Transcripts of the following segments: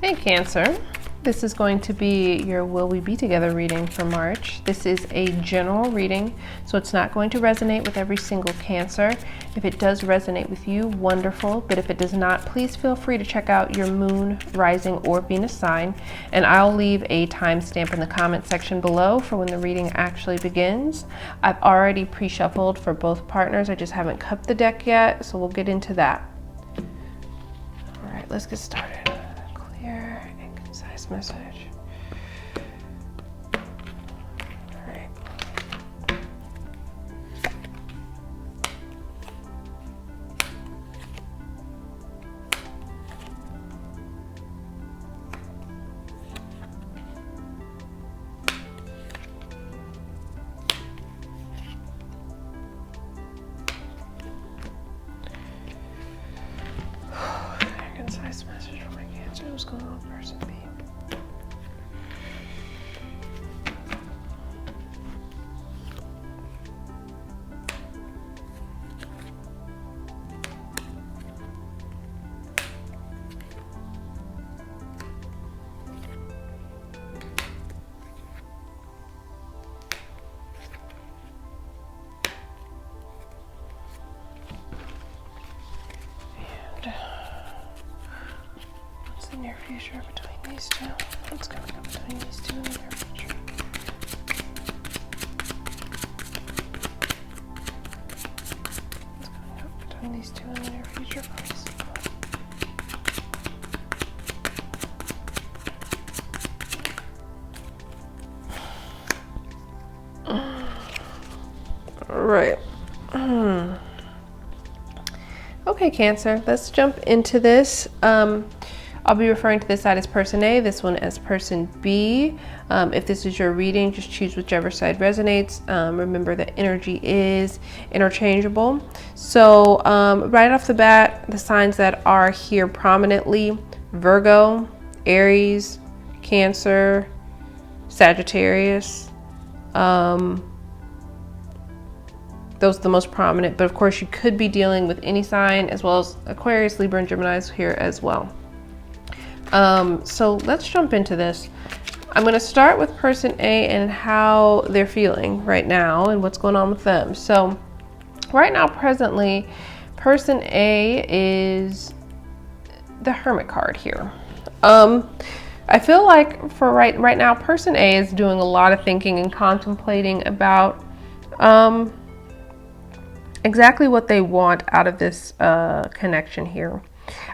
Hey Cancer, this is going to be your Will We Be Together reading for March. This is a general reading, so it's not going to resonate with every single Cancer. If it does resonate with you, wonderful, but if it does not, please feel free to check out your moon, rising, or Venus sign, and I'll leave a timestamp in the comment section below for when the reading actually begins. I've already pre-shuffled for both partners, I just haven't cut the deck yet, so we'll get into that. All right, let's get started. Clear and concise message. All right. Concise message for my Cancer. What's going on, person B? What's the near future between these two? What's coming up between these two in the near future? What's coming up between these two in the near future, please? All right. Okay, Cancer, let's jump into this. I'll be referring to this side as person A, this one as person B. If this is your reading, just choose whichever side resonates. Remember that energy is interchangeable. So right off the bat, the signs that are here prominently: Virgo, Aries, Cancer, Sagittarius. Those are the most prominent, but of course you could be dealing with any sign, as well as Aquarius, Libra, and Gemini is here as well. So let's jump into this. I'm going to start with person A and how they're feeling right now and what's going on with them. So right now, presently, person A is the Hermit card here. I feel like for right now, person A is doing a lot of thinking and contemplating about exactly what they want out of this connection here.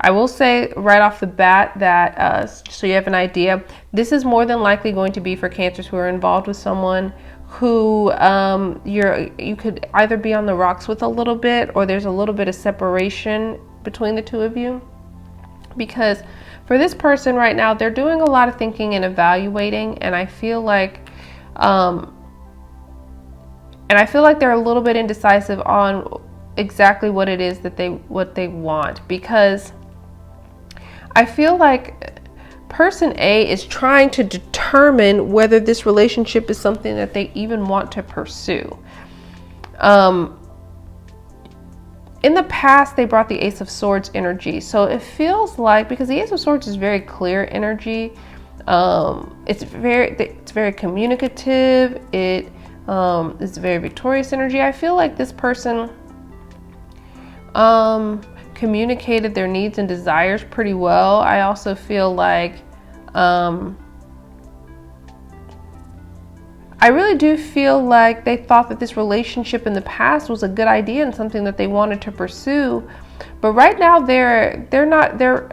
I will say right off the bat that so you have an idea, this is more than likely going to be for Cancers who are involved with someone who you could either be on the rocks with a little bit, or there's a little bit of separation between the two of you. Because for this person right now, they're doing a lot of thinking and evaluating, and I feel like they're a little bit indecisive on exactly what it is that they want, because I feel like person A is trying to determine whether this relationship is something that they even want to pursue. In the past, they brought the Ace of Swords energy, so it feels like, because the Ace of Swords is very clear energy, it's very communicative, it's very victorious energy. I feel like this person communicated their needs and desires pretty well. I also feel like I really do feel like they thought that this relationship in the past was a good idea and something that they wanted to pursue. But right now they're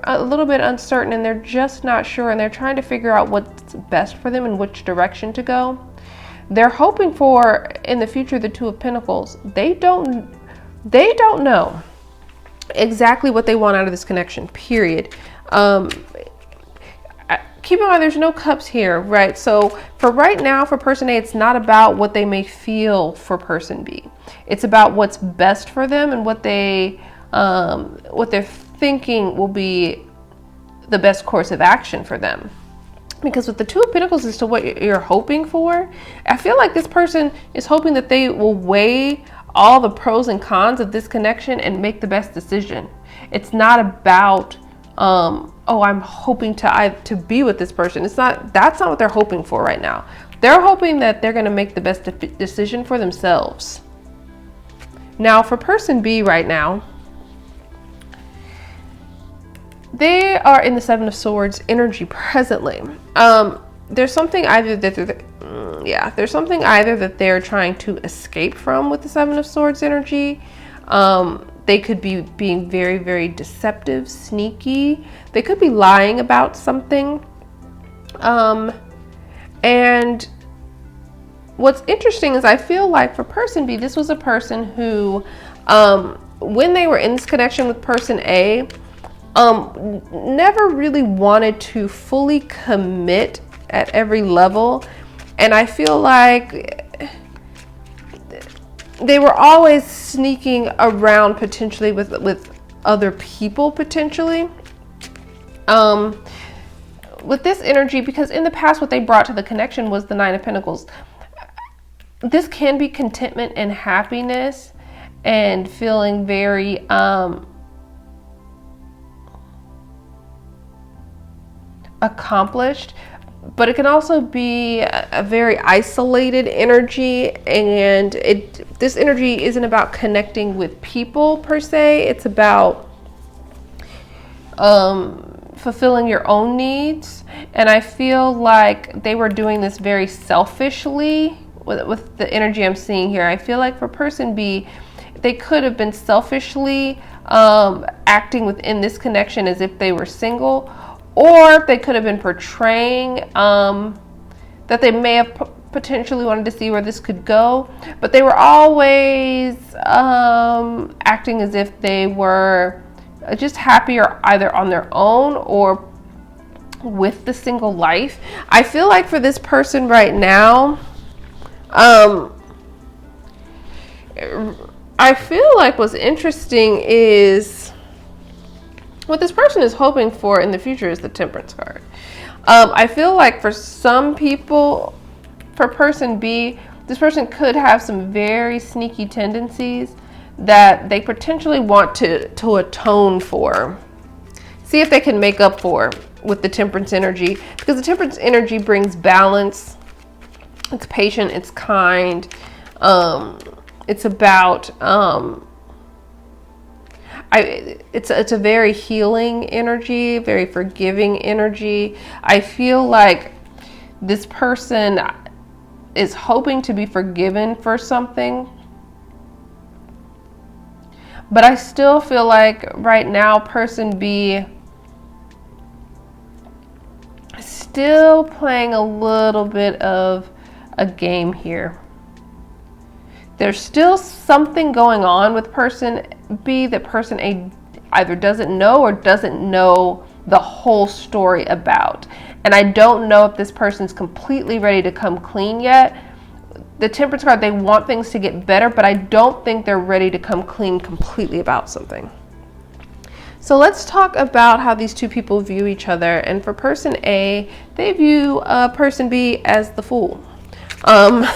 a little bit uncertain, and they're just not sure, and they're trying to figure out what's best for them and which direction to go. They're hoping for, in the future, the Two of Pentacles. They don't know exactly what they want out of this connection, period. Keep in mind, there's no cups here, right? So for right now, for person A, it's not about what they may feel for person B. It's about what's best for them and what they're thinking will be the best course of action for them. Because with the Two of Pentacles as to what you're hoping for, I feel like this person is hoping that they will weigh all the pros and cons of this connection and make the best decision. It's not about oh, I'm hoping to be with this person. That's not what they're hoping for right now. They're hoping that they're going to make the best decision for themselves. Now, for person B right now, they are in the Seven of Swords energy presently. There's something either that there's something either that they're trying to escape from with the Seven of Swords energy. They could be being very, very deceptive, sneaky. They could be lying about something. And what's interesting is I feel like for person B, this was a person who, when they were in this connection with person A, never really wanted to fully commit at every level. And I feel like they were always sneaking around potentially with other people potentially. With this energy, because in the past what they brought to the connection was the Nine of Pentacles. This can be contentment and happiness and feeling very accomplished, but it can also be a very isolated energy, and this energy isn't about connecting with people per se. It's about fulfilling your own needs. And I feel like they were doing this very selfishly with the energy I'm seeing here. I feel like for person B, they could have been selfishly acting within this connection as if they were single, or they could have been portraying that they may have potentially wanted to see where this could go, but they were always acting as if they were just happier either on their own or with the single life. I feel like for this person right now, I feel like what's interesting is what this person is hoping for in the future is the Temperance card. I feel like for some people, for person B, this person could have some very sneaky tendencies that they potentially want to atone for. See if they can make up for with the Temperance energy, because the Temperance energy brings balance. It's patient, it's kind. It's about it's a very healing energy, very forgiving energy. I feel like this person is hoping to be forgiven for something, but I still feel like right now person B is still playing a little bit of a game here. There's still something going on with person B that person A either doesn't know or doesn't know the whole story about. And I don't know if this person's completely ready to come clean yet. The Temperance card, they want things to get better, but I don't think they're ready to come clean completely about something. So let's talk about how these two people view each other. And for person A, they view person B as the fool. I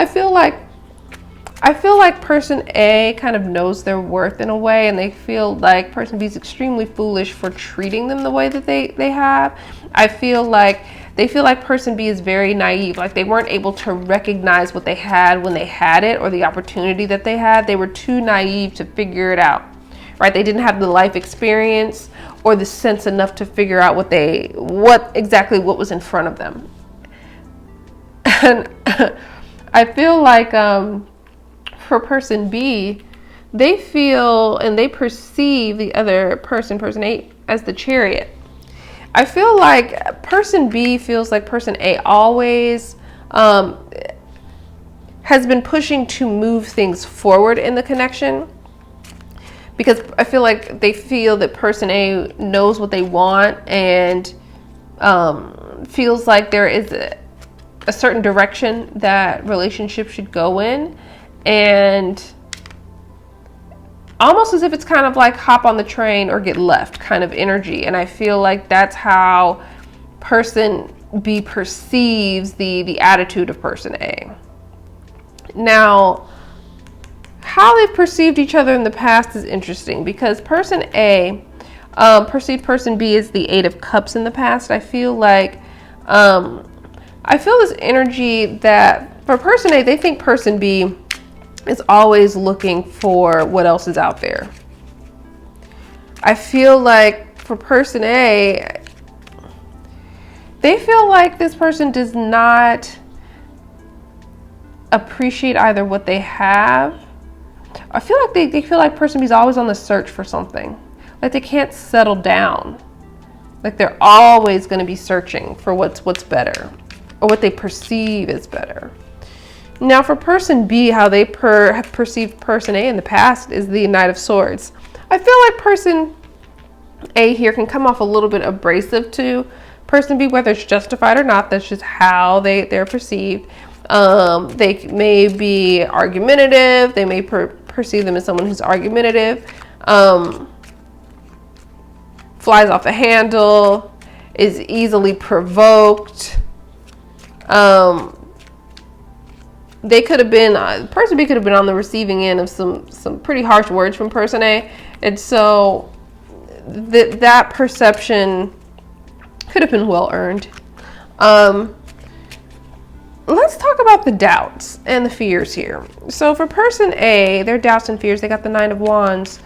feel like person A kind of knows their worth in a way, and they feel like person B is extremely foolish for treating them the way that they have. I feel like they feel like person B is very naive, like they weren't able to recognize what they had when they had it, or the opportunity that they had. They were too naive to figure it out, right? They didn't have the life experience or the sense enough to figure out what exactly was in front of them. And I feel like for person B, they feel and they perceive the other person, person A, as the Chariot. I feel like person B feels like person A always has been pushing to move things forward in the connection, because I feel like they feel that person A knows what they want and feels like there is a certain direction that relationship should go in, and almost as if it's kind of like hop on the train or get left kind of energy. And I feel like that's how person B perceives the attitude of person A. Now, how they've perceived each other in the past is interesting, because person A Perceived person B is the Eight of Cups in the past. I feel like, I feel this energy that for person A, they think person B is always looking for what else is out there. I feel like for person A, they feel like this person does not appreciate either what they have. I feel like they feel like person B is always on the search for something. Like they can't settle down. Like they're always going to be searching for what's better, or what they perceive as better. Now for person B, how they have perceived person A in the past is the Knight of Swords. I feel like person A here can come off a little bit abrasive to person B, whether it's justified or not. That's just how they're perceived. They may be argumentative. They may perceive them as someone who's argumentative, flies off the handle, is easily provoked. They could have been, person B could have been on the receiving end of some pretty harsh words from person A. And so that perception could have been well earned. Let's talk about the doubts and the fears here. So for person A, their doubts and fears, they got the Nine of Wands.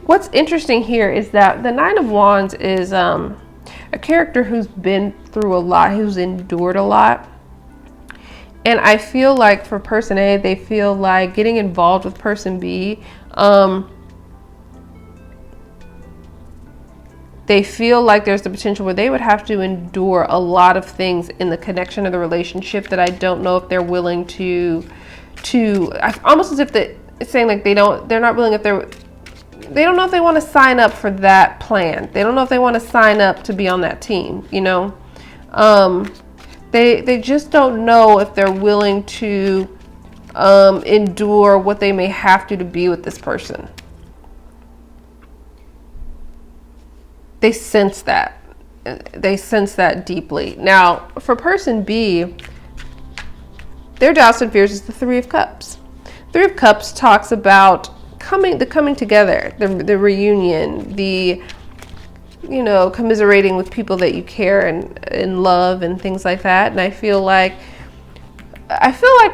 What's interesting here is that the Nine of Wands is a character who's been through a lot, who's endured a lot. And I feel like for person A, they feel like getting involved with person B, they feel like there's the potential where they would have to endure a lot of things in the connection of the relationship that I don't know if they're willing to almost as if it's saying like they don't know if they want to sign up for that plan. They don't know if they want to sign up to be on that team, you know? They just don't know if they're willing to endure what they may have to be with this person. They sense that. They sense that deeply. Now, for person B, their doubts and fears is the Three of Cups. Three of Cups talks about the coming together, the reunion, the, you know, commiserating with people that you care and love and things like that. And I feel like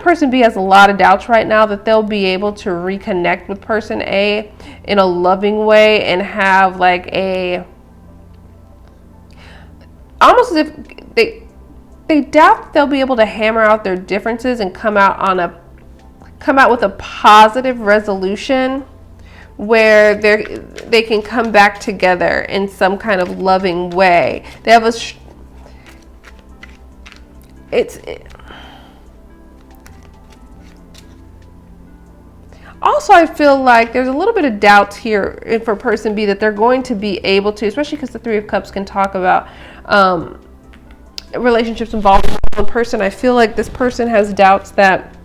person B has a lot of doubts right now that they'll be able to reconnect with person A in a loving way and have like almost as if they doubt they'll be able to hammer out their differences and come out with a positive resolution where they can come back together in some kind of loving way. They have also, I feel like there's a little bit of doubts here for person B that they're going to be able to, especially because the Three of Cups can talk about relationships involving one person. I feel like this person has doubts that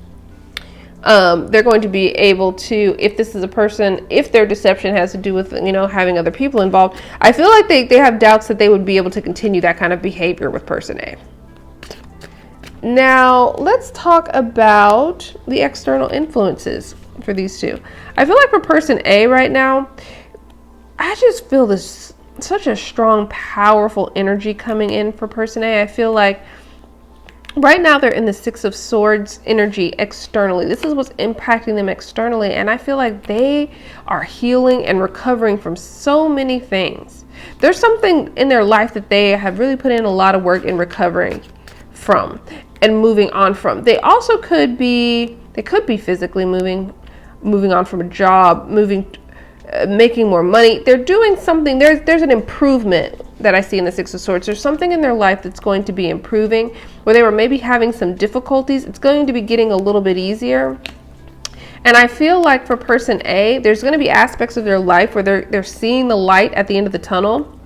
they're going to be able to, if this is a person, if their deception has to do with, you know, having other people involved, I feel like they have doubts that they would be able to continue that kind of behavior with person A. Now, let's talk about the external influences for these two. I feel like for person A right now, I just feel this such a strong, powerful energy coming in for person A. I feel like right now they're in the Six of Swords energy externally. This is what's impacting them externally. And I feel like they are healing and recovering from so many things. There's something in their life that they have really put in a lot of work in recovering from and moving on from. They also could be physically moving on from a job, making more money. They're doing something. There's an improvement that I see in the Six of Swords. There's something in their life that's going to be improving, where they were maybe having some difficulties. It's going to be getting a little bit easier. And I feel like for person A, there's going to be aspects of their life where they're seeing the light at the end of the tunnel.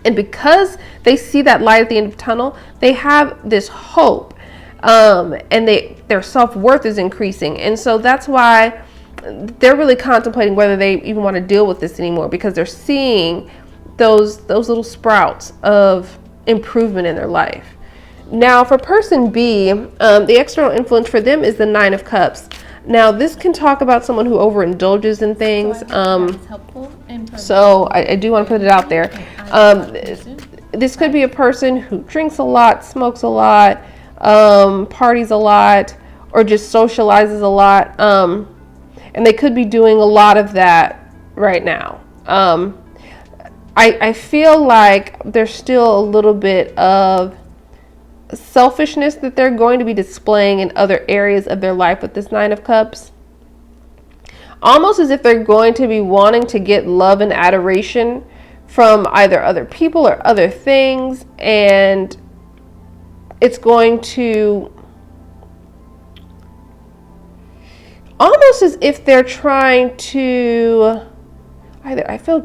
And because they see that light at the end of the tunnel, they have this hope. And their self-worth is increasing. And so that's why they're really contemplating whether they even want to deal with this anymore, because they're seeing those little sprouts of improvement in their life. Now for person B, the external influence for them is the Nine of Cups. Now, this can talk about someone who overindulges in things. So I do want to put it out there. This could be a person who drinks a lot, smokes a lot, parties a lot, or just socializes a lot. And they could be doing a lot of that right now. I feel like there's still a little bit of selfishness that they're going to be displaying in other areas of their life with this Nine of Cups. Almost as if they're going to be wanting to get love and adoration from either other people or other things, and it's going to almost as if they're trying to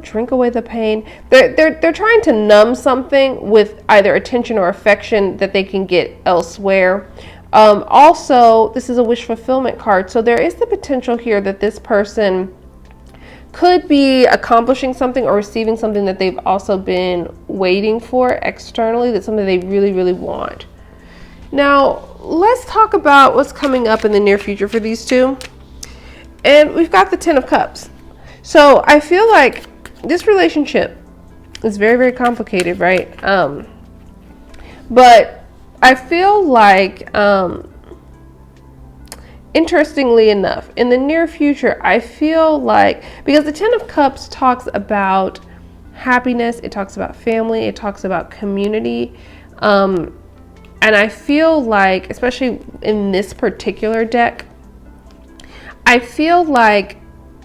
drink away the pain. They're trying to numb something with either attention or affection that they can get elsewhere. Also, this is a wish fulfillment card, so there is the potential here that this person could be accomplishing something or receiving something that they've also been waiting for externally, that's something they really, really want. Now, let's talk about what's coming up in the near future for these two. And we've got the Ten of Cups. So I feel like this relationship is very, very complicated, right? But I feel like, interestingly enough, in the near future, I feel like, because the Ten of Cups talks about happiness, it talks about family, it talks about community. And I feel like, especially in this particular deck, I feel like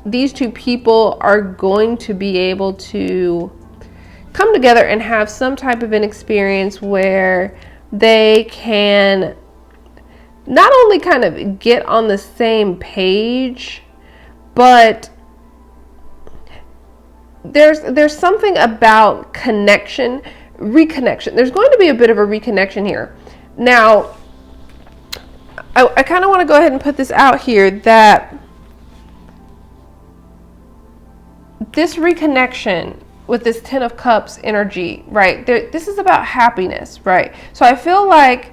these two people are going to be able to come together and have some type of an experience where they can not only kind of get on the same page, but there's something about connection, reconnection. There's going to be a bit of a reconnection here. Now, I kind of want to go ahead and put this out here that this reconnection with this Ten of Cups energy, right? This is about happiness, right? So I feel like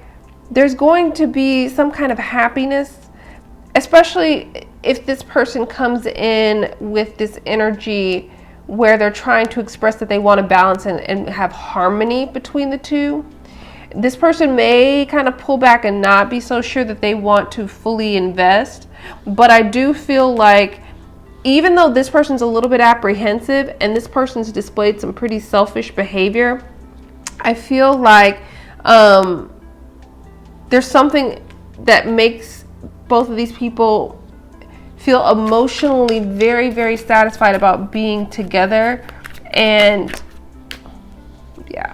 there's going to be some kind of happiness, especially if this person comes in with this energy where they're trying to express that they want to balance and have harmony between the two. This person may kind of pull back and not be so sure that they want to fully invest, but I do feel like even though this person's a little bit apprehensive and this person's displayed some pretty selfish behavior, I feel like there's something that makes both of these people feel emotionally very, very satisfied about being together. And yeah,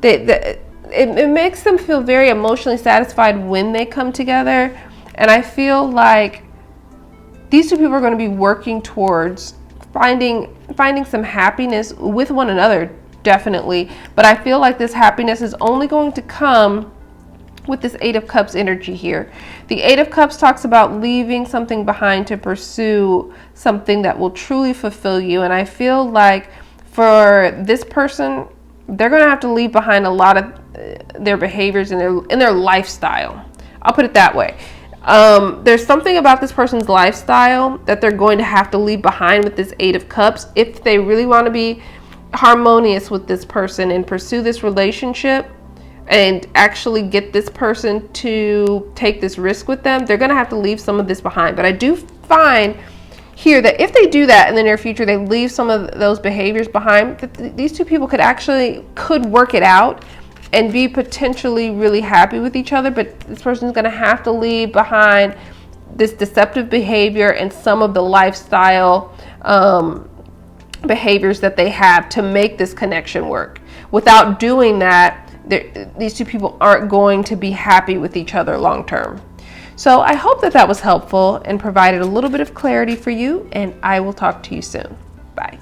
it makes them feel very emotionally satisfied when they come together. And I feel like these two people are going to be working towards finding some happiness with one another, definitely. But I feel like this happiness is only going to come with this Eight of Cups energy here. The Eight of Cups talks about leaving something behind to pursue something that will truly fulfill you. And I feel like for this person, they're going to have to leave behind a lot of their behaviors and their lifestyle. I'll put it that way. There's something about this person's lifestyle that they're going to have to leave behind with this Eight of Cups if they really want to be harmonious with this person and pursue this relationship and actually get this person to take this risk with them. They're going to have to leave some of this behind. But I do find here that if they do that in the near future, they leave some of those behaviors behind, that these two people could work it out and be potentially really happy with each other. But this person's going to have to leave behind this deceptive behavior and some of the lifestyle behaviors that they have to make this connection work. Without doing that, these two people aren't going to be happy with each other long term. So I hope that was helpful and provided a little bit of clarity for you, and I will talk to you soon. Bye.